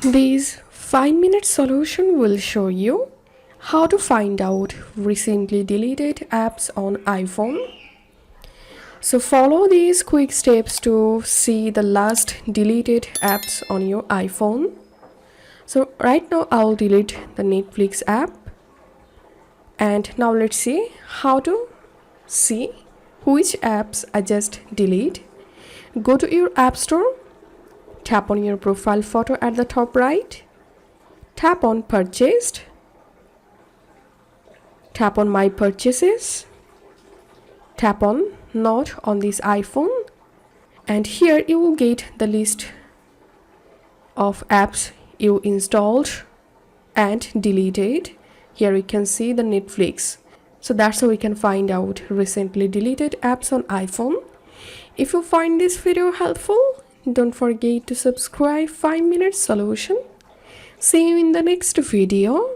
This 5-minute solution will show you how to find out recently deleted apps on iPhone. So follow these quick steps to see the last deleted apps on your iPhone. So right now I'll delete the Netflix app, and now let's see how to see which apps I just delete. Go to your app store, tap on your profile photo at the top right, tap on purchased, tap on my purchases, tap on not on this iPhone, and here you will get the list of apps you installed and deleted. Here you can see the Netflix. So that's how we can find out recently deleted apps on iPhone. If you find this video helpful, don't forget to subscribe 5-minute solution. See you in the next video.